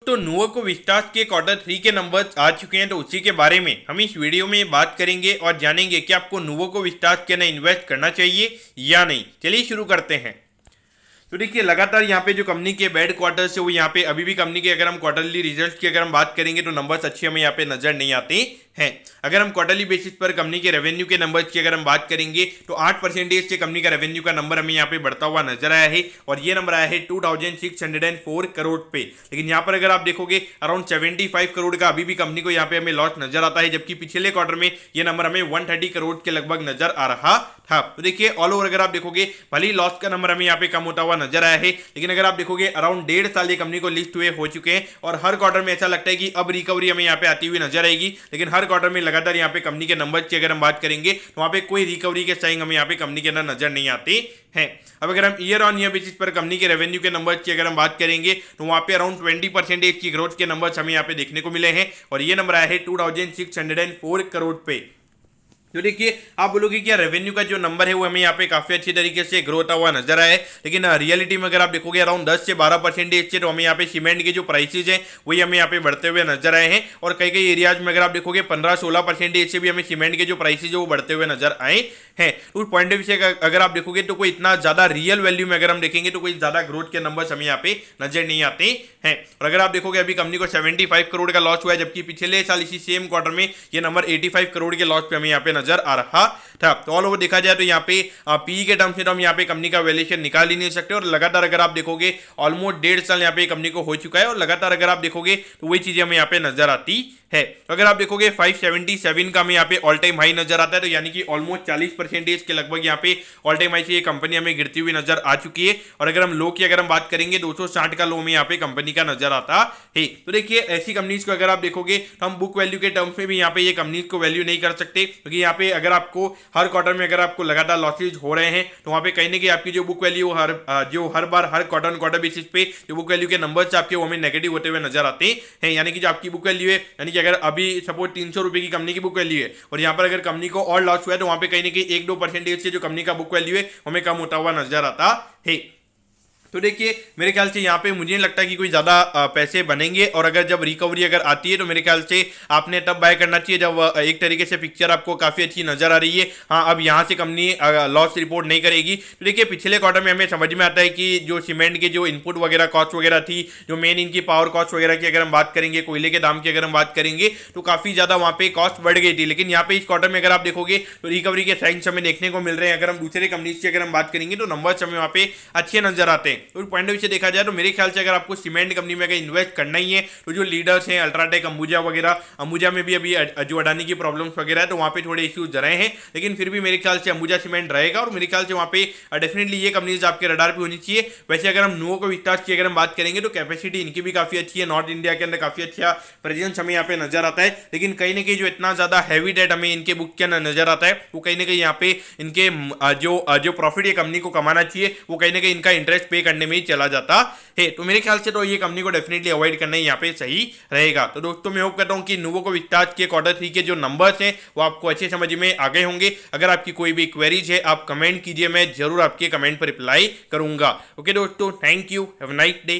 तो Nuvoco Vistas के quarter 3 के नंबर्स आ चुके हैं, तो उसी के बारे में हम इस वीडियो में बात करेंगे और जानेंगे कि आपको नुवोको विस्टास के अंदर इन्वेस्ट करना चाहिए या नहीं। चलिए शुरू करते हैं। तो देखिए लगातार यहाँ पे जो कंपनी के बेड क्वार्टर्स है वो यहाँ पे अभी भी कंपनी के अगर हम क्वार्टरली रिजल्ट्स की अगर हम बात करेंगे तो नंबर्स अच्छे हमें यहाँ पे नजर नहीं आते हैं। अगर हम क्वार्टरली बेसिस पर कंपनी के रेवेन्यू के नंबर्स की अगर हम बात करेंगे तो 8% से कंपनी का रेवेन्यू का नंबर हमें यहाँ पे बढ़ता हुआ नजर आया है और ये नंबर आया है 2604 करोड़ पे। लेकिन यहाँ पर अगर आप देखोगे अराउंड 75 करोड़ का अभी भी कंपनी को यहाँ पे हमें लॉस नजर आता है, जबकि पिछले क्वार्टर में ये नंबर हमें 130 करोड़ के लगभग नजर आ रहा था। तो देखिए ऑल ओवर अगर आप देखोगे भले ही लॉस का नंबर हमें यहाँ पे कम होता हुआ नजर आया है, लेकिन अगर आप देखोगे अराउंड 1.5 साल ये कंपनी को लिस्ट हुए हो चुके हैं और हर क्वार्टर में ऐसा लगता है कि अब रिकवरी हमें यहाँ पे आती हुई नजर आएगी। लेकिन हर क्वार्टर में लगातार यहाँ पे कंपनी के नंबर की अगर हम बात करेंगे तो वहां पे कोई रिकवरी के साइन हमें यहाँ पे कंपनी के अंदर नजर नहीं आते हैं। अब अगर हम ईयर ऑन ईयर बेसिस पर कंपनी के रेवेन्यू के नंबर्स की अगर हम बात करेंगे तो वहां पे अराउंड 20% की ग्रोथ के नंबर्स हमें यहाँ पे देखने को मिले हैं और ये नंबर आया है 2604 करोड़ पे। तो देखिए आप बोलोगे कि रेवेन्यू का जो नंबर है वो हमें यहाँ पे काफी अच्छी तरीके से ग्रो होता हुआ नजर आया है, लेकिन रियलिटी में अगर आप देखोगे अराउंड 10 से 12% से तो हमें यहाँ पे सीमेंट के जो प्राइसेज हैं वही हमें यहाँ पे बढ़ते हुए नजर आए हैं और कई कई एरियाज में अगर आप देखोगे 15-16% से भी हमें सीमेंट के जो प्राइसेज है वो बढ़ते हुए नजर आए हैं। उस पॉइंट ऑफ व्यू से अगर आप देखोगे तो कोई इतना ज्यादा रियल वैल्यू में अगर हम देखेंगे तो कोई ज्यादा ग्रोथ के नंबर्स हमें यहाँ पे नजर नहीं आते हैं। और अगर आप देखोगे अभी कंपनी को 75 करोड़ का लॉस हुआ है, जबकि पिछले साल इसी सेम क्वार्टर में ये नंबर 85 करोड़ के लॉस पे हमें यहाँ पे नजर आ रहा था। तो ऑल ओवर देखा जाए तो यहाँ पे पी के टर्म्स में तो हम यहाँ पे कंपनी का वैल्यूएशन निकाल ही नहीं सकते और लगातार अगर आप देखोगे ऑलमोस्ट 1.5 साल यहाँ पे कंपनी को हो चुका है और लगातार अगर आप देखोगे तो वही चीजें हमें यहाँ पे नजर आती है। तो अगर आप देखोगे 577 का हमें यहाँ पे ऑल टाइम हाई नजर आता है, तो यानी कि ऑलमोस्ट 40% के लगभग यहाँ पे ऑल टाइम हाई से ये कंपनी हमें गिरती हुई नजर आ चुकी है। और अगर हम लो की अगर हम बात करेंगे 260 का लो में यहाँ पे कंपनी का नजर आता है। तो देखिए ऐसी कंपनीज को अगर आप देखोगे तो हम बुक वैल्यू के टर्म्स में भी यहाँ पे ये कंपनीज को वैल्यू नहीं कर सकते, क्योंकि यहाँ पे अगर आपको हर क्वार्टर में अगर आपको लगातार लॉसेज हो रहे हैं तो वहाँ पे कहीं ना कहीं आपकी जो बुक वैल्यू हर बार हर क्वार्टर क्वार्टर बेसिस पे जो बुक वैल्यू के नंबर्स आपके वो हमें नेगेटिव होते हुए नजर आते हैं। यानी कि जो आपकी बुक वैल्यू है, यानी कि अगर अभी सपोज 300 रुपए की कंपनी की बुक वैल्यू है और यहाँ पर अगर कंपनी को और लॉस हुआ है तो वहां पे कहीं ना कहीं 1-2% से जो कंपनी का बुक वैल्यू है हमें कम होता हुआ नजर आता है। तो देखिए मेरे ख्याल से यहाँ पे मुझे नहीं लगता कि कोई ज़्यादा पैसे बनेंगे और अगर जब रिकवरी अगर आती है तो मेरे ख्याल से आपने तब बाय करना चाहिए जब एक तरीके से पिक्चर आपको काफ़ी अच्छी नज़र आ रही है। हाँ, अब यहाँ से कंपनी लॉस रिपोर्ट नहीं करेगी। तो देखिए पिछले क्वार्टर में हमें समझ में आता है कि जो सीमेंट के जो इनपुट वगैरह कॉस्ट वगैरह थी, जो मेन इनकी पावर कॉस्ट वगैरह की अगर हम बात करेंगे, कोयले के दाम की अगर हम बात करेंगे तो काफ़ी ज़्यादा वहाँ पे कॉस्ट बढ़ गई थी। लेकिन यहाँ पे इस क्वार्टर में अगर आप देखोगे तो रिकवरी के साइंस हमें देखने को मिल रहे हैं। अगर हम दूसरे कंपनीज की अगर हम बात करेंगे तो नंबर्स हमें वहाँ पे अच्छे नजर आते हैं। तो पॉइंट ऑफ व्यू से देखा जाए तो मेरे ख्याल से अगर आपको सीमेंट कंपनी में अगर इन्वेस्ट करना ही है तो जो लीडर्स हैं अल्ट्राटेक, अंबुजा वगैरह, अंबुजा में भी अभी जो अडानी की प्रॉब्लम्स वगैरह है तो वहाँ पे थोड़े इश्यूज रहे हैं, लेकिन फिर भी मेरे ख्याल से अंबुजा सीमेंट रहेगा और मेरे ख्याल से वहाँ पे डेफिनेटली ये कंपनीज आपके रडार पे होनी चाहिए। वैसे अगर हम नुवोको विस्टास की अगर हम बात करेंगे तो कैपेसिटी इनकी भी काफी अच्छी है, नॉर्थ इंडिया के अंदर काफी अच्छा प्रेजेंस हमें यहाँ पे नजर आता है। लेकिन कहीं ना कहीं जो इतना ज्यादा हैवी डेट हमें इनके बुक के अंदर नजर आता है वो कहीं ना कहीं यहाँ पे इनके जो प्रॉफिट ये कंपनी को कमाना चाहिए वो कहीं ना कहीं इनका इंटरेस्ट पे करने में ही चला जाता है। तो मेरे ख्याल से तो ये कंपनी को डेफिनेटली अवॉइड करना ही यहाँ पे सही रहेगा। तो दोस्तों मैं होप करता हूँ कि नुवोको विस्टास के क्वार्टर 3 के जो नंबर्स हैं वो आपको अच्छे समझ में आ गए होंगे। अगर आपकी कोई भी क्वेरीज है आप कमेंट कीजिए, मैं जरूर आपके कमेंट पर रिप्लाई करूंगा। ओके दोस्तों, thank you, have a nice day.